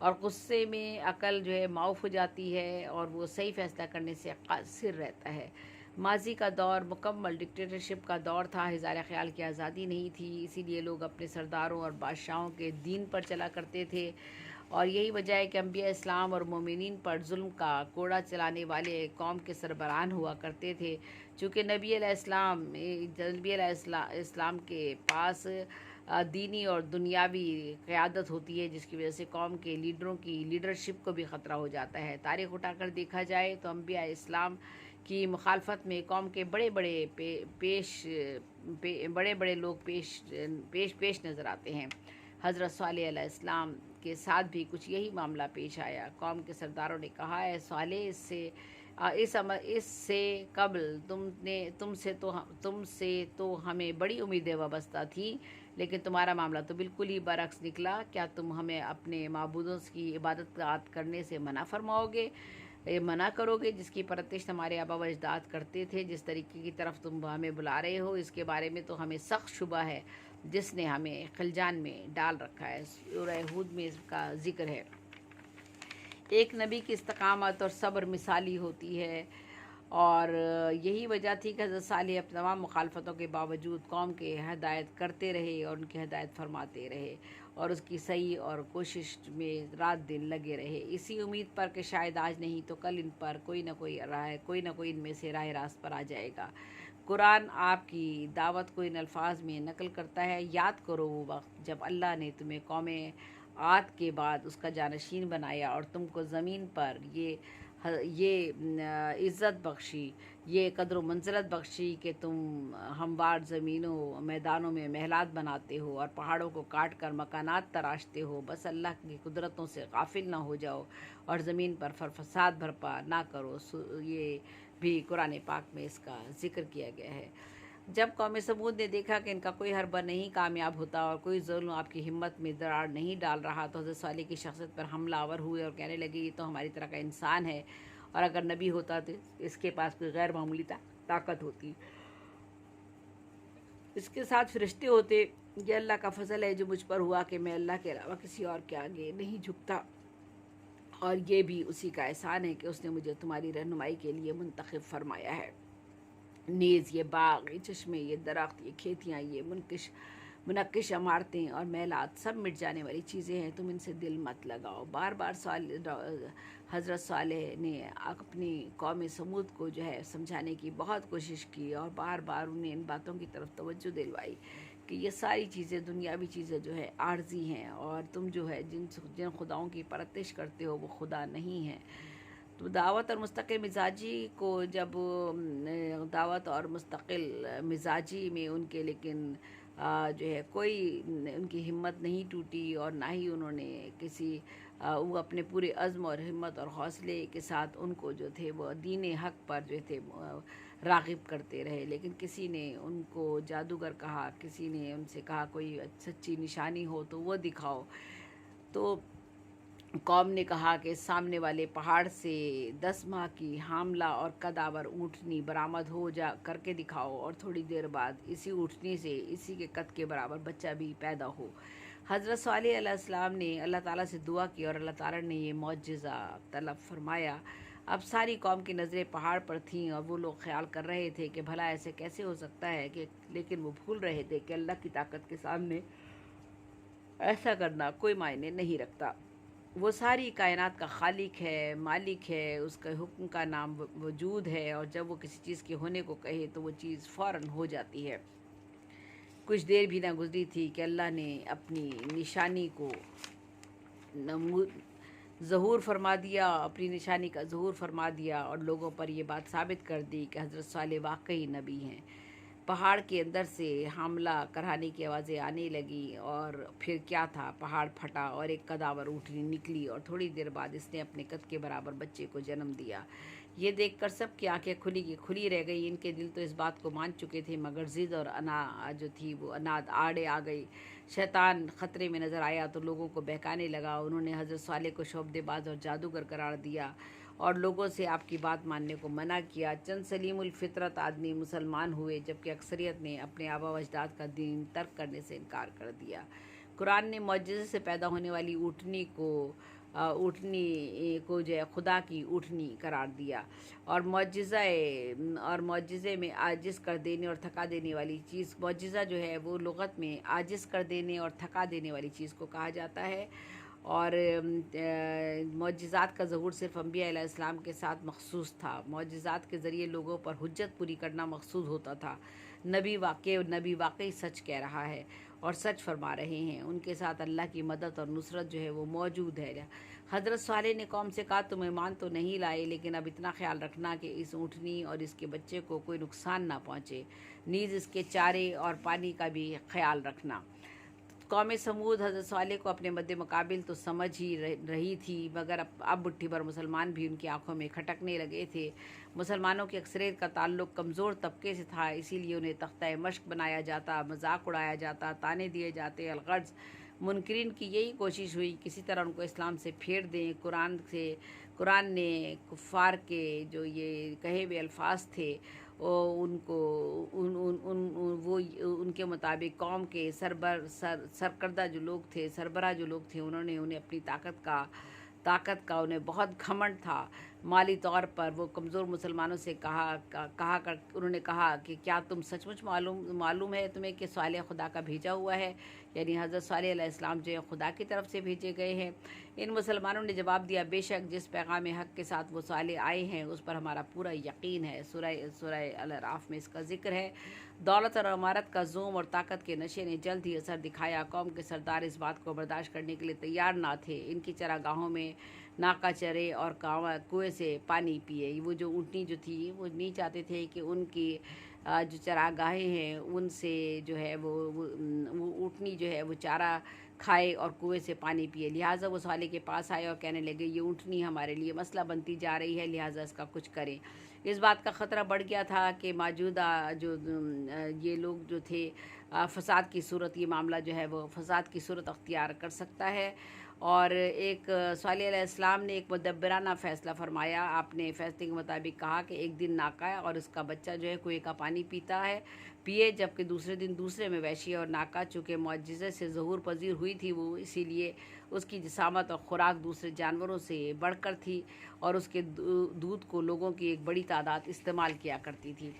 اور غصے میں عقل جو ہے معاف ہو جاتی ہے اور وہ صحیح فیصلہ کرنے سے قاصر رہتا ہے۔ ماضی کا دور مکمل ڈکٹیٹرشپ کا دور تھا، اظہار خیال کی آزادی نہیں تھی، اسی لیے لوگ اپنے سرداروں اور بادشاہوں کے دین پر چلا کرتے تھے، اور یہی وجہ ہے کہ انبیاء اسلام اور مومنین پر ظلم کا کوڑا چلانے والے قوم کے سربراہان ہوا کرتے تھے۔ چونکہ نبی علیہ السلام کے پاس دینی اور دنیاوی قیادت ہوتی ہے، جس کی وجہ سے قوم کے لیڈروں کی لیڈرشپ کو بھی خطرہ ہو جاتا ہے۔ تاریخ اٹھا کر دیکھا جائے تو انبیاء اسلام کی مخالفت میں قوم کے بڑے بڑے لوگ پیش نظر آتے ہیں۔ حضرت صالح علیہ السلام کے ساتھ بھی کچھ یہی معاملہ پیش آیا۔ قوم کے سرداروں نے کہا، اے صالح، اس سے قبل تم سے تو ہمیں بڑی امیدیں وابستہ تھیں، لیکن تمہارا معاملہ تو بالکل ہی برعکس نکلا۔ کیا تم ہمیں اپنے معبودوں کی عبادت کرنے سے منع کرو گے جس کی پرستش ہمارے آبا و اجداد کرتے تھے؟ جس طریقے کی طرف تم ہمیں بلا رہے ہو، اس کے بارے میں تو ہمیں سخت شبہ ہے، جس نے ہمیں خلجان میں ڈال رکھا ہے۔ سورہ ہود میں اس کا ذکر ہے۔ ایک نبی کی استقامت اور صبر مثالی ہوتی ہے، اور یہی وجہ تھی کہ حضرت صالح اپنے تمام مخالفتوں کے باوجود قوم کے ہدایت کرتے رہے اور ان کی ہدایت فرماتے رہے، اور اس کی صحیح اور کوشش میں رات دن لگے رہے، اسی امید پر کہ شاید آج نہیں تو کل ان پر کوئی نہ کوئی ان میں سے راہ راست پر آ جائے گا۔ قرآن آپ کی دعوت کو ان الفاظ میں نقل کرتا ہے، یاد کرو وہ وقت جب اللہ نے تمہیں قوم عاد کے بعد اس کا جانشین بنایا اور تم کو زمین پر یہ عزت بخشی، یہ قدر و منزلت بخشی کہ تم ہموار زمینوں میدانوں میں محلات بناتے ہو اور پہاڑوں کو کاٹ کر مکانات تراشتے ہو۔ بس اللہ کی قدرتوں سے غافل نہ ہو جاؤ اور زمین پر فساد برپا نہ کرو۔ یہ بھی قرآن پاک میں اس کا ذکر کیا گیا ہے۔ جب قوم سمود نے دیکھا کہ ان کا کوئی حربہ نہیں کامیاب ہوتا اور کوئی ظلم آپ کی ہمت میں دراڑ نہیں ڈال رہا، تو حضرت صالح کی شخصیت پر حملہ آور ہوئے اور کہنے لگے، یہ تو ہماری طرح کا انسان ہے، اور اگر نبی ہوتا تو اس کے پاس کوئی غیر معمولی طاقت ہوتی، اس کے ساتھ فرشتے ہوتے۔ یہ اللہ کا فضل ہے جو مجھ پر ہوا کہ میں اللہ کے علاوہ کسی اور کے آگے نہیں جھکتا، اور یہ بھی اسی کا احسان ہے کہ اس نے مجھے تمہاری رہنمائی کے لیے منتخب فرمایا ہے۔ نیز یہ باغ، یہ چشمے، یہ درخت، یہ کھیتیاں، یہ منقش عمارتیں اور محلات سب مٹ جانے والی چیزیں ہیں، تم ان سے دل مت لگاؤ۔ بار بار حضرت صالح نے اپنی قوم سمود کو جو ہے سمجھانے کی بہت کوشش کی، اور بار بار انہیں ان باتوں کی طرف توجہ دلوائی کہ یہ ساری چیزیں، دنیاوی چیزیں جو ہے عارضی ہیں، اور تم جو ہے جن خداؤں کی پرستش کرتے ہو وہ خدا نہیں ہیں۔ تو دعوت اور مستقل مزاجی میں ان کے لیکن جو ہے کوئی ان کی ہمت نہیں ٹوٹی، اور نہ ہی انہوں نے وہ اپنے پورے عزم اور ہمت اور حوصلے کے ساتھ ان کو جو تھے وہ دین حق پر جو تھے راغب کرتے رہے۔ لیکن کسی نے ان کو جادوگر کہا، کسی نے ان سے کہا کوئی سچی نشانی ہو تو وہ دکھاؤ، تو قوم نے کہا کہ سامنے والے پہاڑ سے 10 ماہ کی حاملہ اور قدآور اونٹنی برآمد ہو جا کر کے دکھاؤ، اور تھوڑی دیر بعد اسی اونٹنی سے اسی کے قد کے برابر بچہ بھی پیدا ہو۔ حضرت صالح علیہ السلام نے اللہ تعالیٰ سے دعا کی اور اللہ تعالیٰ نے یہ معجزہ طلب فرمایا۔ اب ساری قوم کی نظریں پہاڑ پر تھیں، اور وہ لوگ خیال کر رہے تھے کہ بھلا ایسے کیسے ہو سکتا ہے، لیکن وہ بھول رہے تھے کہ اللہ کی طاقت کے سامنے ایسا کرنا کوئی معنی نہیں رکھتا۔ وہ ساری کائنات کا خالق ہے، مالک ہے، اس کے حکم کا نام وجود ہے، اور جب وہ کسی چیز کے ہونے کو کہے تو وہ چیز فوراً ہو جاتی ہے۔ کچھ دیر بھی نہ گزری تھی کہ اللہ نے اپنی نشانی کو ظہور فرما دیا، اپنی نشانی کا ظہور فرما دیا، اور لوگوں پر یہ بات ثابت کر دی کہ حضرت صالح واقعی نبی ہیں۔ پہاڑ کے اندر سے حاملہ کرانے کی آوازیں آنے لگیں، اور پھر کیا تھا، پہاڑ پھٹا اور ایک قدآور اونٹنی نکلی، اور تھوڑی دیر بعد اس نے اپنے قد کے برابر بچے کو جنم دیا۔ یہ دیکھ کر سب کی آنکھیں کھلی رہ گئی، ان کے دل تو اس بات کو مان چکے تھے، مگر ضد اور جو تھی وہ اناد آڑے آ گئی۔ شیطان خطرے میں نظر آیا تو لوگوں کو بہکانے لگا۔ انہوں نے حضرت صالح کو شعبدے باز اور جادوگر قرار دیا اور لوگوں سے آپ کی بات ماننے کو منع کیا۔ چند سلیم الفطرت آدمی مسلمان ہوئے، جبکہ اکثریت نے اپنے آبا و اجداد کا دین ترک کرنے سے انکار کر دیا۔ قرآن نے معجزے سے پیدا ہونے والی اونٹنی کو اونٹنی کو جو ہے خدا کی اونٹنی قرار دیا، اور معجزے میں عاجز کر دینے اور تھکا دینے والی چیز، معجزہ جو ہے وہ لغت میں عاجز کر دینے اور تھکا دینے والی چیز کو کہا جاتا ہے، اور معجزات کا ظہور صرف انبیاء علیہ السلام کے ساتھ مخصوص تھا۔ معجزات کے ذریعے لوگوں پر حجت پوری کرنا مقصود ہوتا تھا۔ نبی واقعی سچ کہہ رہا ہے اور سچ فرما رہے ہیں، ان کے ساتھ اللہ کی مدد اور نصرت جو ہے وہ موجود ہے۔ حضرت صالح نے قوم سے کہا تم ایمان تو نہیں لائے، لیکن اب اتنا خیال رکھنا کہ اس اونٹنی اور اس کے بچے کو کوئی نقصان نہ پہنچے، نیز اس کے چارے اور پانی کا بھی خیال رکھنا۔ قوم سمود حضرت صالح کو اپنے مد مقابل تو سمجھ ہی رہی تھی، مگر اب مٹھی بھر مسلمان بھی ان کی آنکھوں میں کھٹکنے لگے تھے۔ مسلمانوں کی اکثریت کا تعلق کمزور طبقے سے تھا، اسی لیے انہیں تختہ مشق بنایا جاتا، مذاق اڑایا جاتا، طعنے دیے جاتے۔ الغرض منکرین کی یہی کوشش ہوئی کسی طرح ان کو اسلام سے پھیر دیں۔ قرآن نے کفار کے جو یہ کہے ہوئے الفاظ تھے ان کو ان کے مطابق قوم کے سرکردہ جو لوگ تھے، سربراہ جو لوگ تھے، انہوں نے انہیں اپنی طاقت کا انہیں بہت گھمنڈ تھا۔ مالی طور پر وہ کمزور مسلمانوں سے انہوں نے کہا کہ کیا تم سچ مچ معلوم ہے تمہیں کہ صالح خدا کا بھیجا ہوا ہے، یعنی حضرت صالح علیہ السلام جو ہے خدا کی طرف سے بھیجے گئے ہیں۔ ان مسلمانوں نے جواب دیا بے شک جس پیغام حق کے ساتھ وہ صالح آئے ہیں اس پر ہمارا پورا یقین ہے۔ سورہ الاعراف میں اس کا ذکر ہے۔ دولت اور عمارت کا زوم اور طاقت کے نشے نے جلد ہی اثر دکھایا۔ قوم کے سردار اس بات کو برداشت کرنے کے لیے تیار نہ تھے۔ ان کی چراگاہوں میں ناکہ چرے اور کنویں سے پانی پیے۔ وہ جو اونٹنی جو تھی وہ نہیں چاہتے تھے کہ ان کی جو چراگاہیں ہیں ان سے جو ہے وہ اونٹنی جو ہے وہ چارہ کھائے اور کنویں سے پانی پیے۔ لہٰذا وہ صالح کے پاس آئے اور کہنے لگے یہ اونٹنی ہمارے لیے مسئلہ بنتی جا رہی ہے، لہٰذا اس کا کچھ کریں۔ اس بات کا خطرہ بڑھ گیا تھا کہ موجودہ جو یہ لوگ جو تھے فساد کی صورت، یہ معاملہ جو ہے وہ فساد کی صورت اختیار کر سکتا ہے، اور صالح علیہ السلام نے ایک مدبرانہ فیصلہ فرمایا۔ آپ نے فیصلے کے مطابق کہا کہ ایک دن ناکا اور اس کا بچہ جو ہے کنویں کا پانی پیے، جبکہ دوسرے دن دوسرے مویشی اور ناکا چونکہ معجزے سے ظہور پذیر ہوئی تھی، وہ اسی لیے اس کی جسامت اور خوراک دوسرے جانوروں سے بڑھ کر تھی، اور اس کے دودھ کو لوگوں کی ایک بڑی تعداد استعمال کیا کرتی تھی۔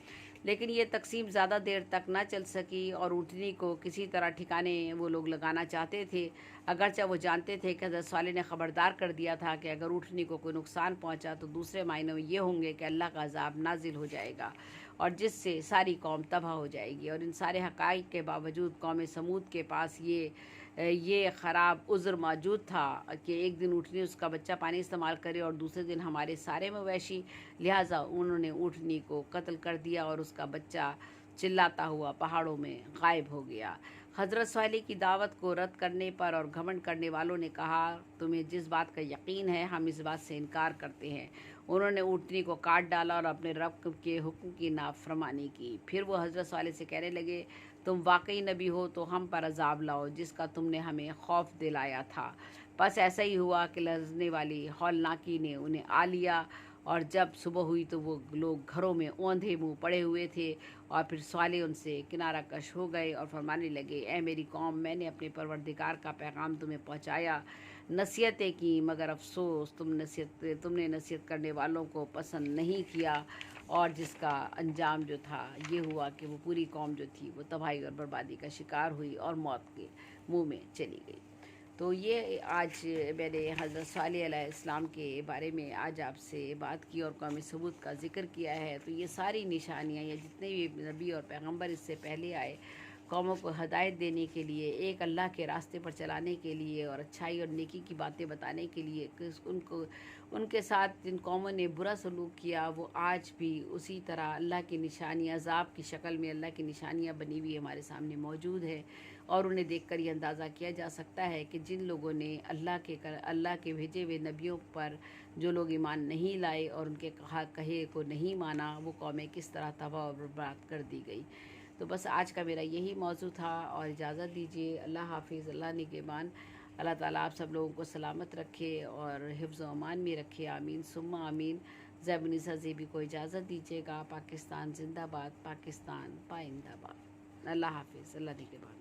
لیکن یہ تقسیم زیادہ دیر تک نہ چل سکی، اور اونٹنی کو کسی طرح ٹھکانے وہ لوگ لگانا چاہتے تھے، اگرچہ وہ جانتے تھے کہ حضرت صالح نے خبردار کر دیا تھا کہ اگر اونٹنی کو کوئی نقصان پہنچا تو دوسرے معنوں میں یہ ہوں گے کہ اللہ کا عذاب نازل ہو جائے گا، اور جس سے ساری قوم تباہ ہو جائے گی۔ اور ان سارے حقائق کے باوجود قوم سمود کے پاس یہ خراب عذر موجود تھا کہ ایک دن اونٹنی اس کا بچہ پانی استعمال کرے اور دوسرے دن ہمارے سارے مویشی، لہٰذا انہوں نے اونٹنی کو قتل کر دیا اور اس کا بچہ چلاتا ہوا پہاڑوں میں غائب ہو گیا۔ حضرت صالح کی دعوت کو رد کرنے پر اور گھمنڈ کرنے والوں نے کہا تمہیں جس بات کا یقین ہے ہم اس بات سے انکار کرتے ہیں۔ انہوں نے اونٹنی کو کاٹ ڈالا اور اپنے رب کے حکم کی نافرمانی کی۔ پھر وہ حضرت صالح سے کہنے لگے تم واقعی نبی ہو تو ہم پر عذاب لاؤ جس کا تم نے ہمیں خوف دلایا تھا۔ بس ایسا ہی ہوا کہ لرزنے والی ہولناکی نے انہیں آ لیا، اور جب صبح ہوئی تو وہ لوگ گھروں میں اوندھے منہ پڑے ہوئے تھے، اور پھر صالح ان سے کنارہ کش ہو گئے اور فرمانے لگے اے میری قوم، میں نے اپنے پروردگار کا پیغام تمہیں پہنچایا، نصیحتیں کی، مگر افسوس تم نے نصیحت کرنے والوں کو پسند نہیں کیا، اور جس کا انجام جو تھا یہ ہوا کہ وہ پوری قوم جو تھی وہ تباہی اور بربادی کا شکار ہوئی اور موت کے منہ میں چلی گئی۔ تو یہ آج میں نے حضرت صالح علیہ السلام کے بارے میں آج آپ سے بات کی اور قوم سمود کا ذکر کیا ہے۔ تو یہ ساری نشانیاں، یا جتنے بھی نبی اور پیغمبر اس سے پہلے آئے قوموں کو ہدایت دینے کے لیے، ایک اللہ کے راستے پر چلانے کے لیے، اور اچھائی اور نیکی کی باتیں بتانے کے لیے، ان کے ساتھ جن قوموں نے برا سلوک کیا وہ آج بھی اسی طرح اللہ کی نشانیاں، عذاب کی شکل میں اللہ کی نشانیاں بنی ہوئی ہمارے سامنے موجود ہے، اور انہیں دیکھ کر یہ اندازہ کیا جا سکتا ہے کہ جن لوگوں نے اللہ کے بھیجے ہوئے نبیوں پر جو لوگ ایمان نہیں لائے اور ان کے کہے کو نہیں مانا، وہ قومیں کس طرح تباہ و برباد کر دی گئی۔ تو بس آج کا میرا یہی موضوع تھا، اور اجازت دیجیے۔ اللہ حافظ، اللہ نگہبان۔ اللہ تعالیٰ آپ سب لوگوں کو سلامت رکھے اور حفظ و امان میں رکھے، آمین ثم آمین۔ زیب النساء زیبی کو اجازت دیجیے گا۔ پاکستان زندہ باد، پاکستان پائندہ باد۔ اللہ حافظ، اللہ نگہبان۔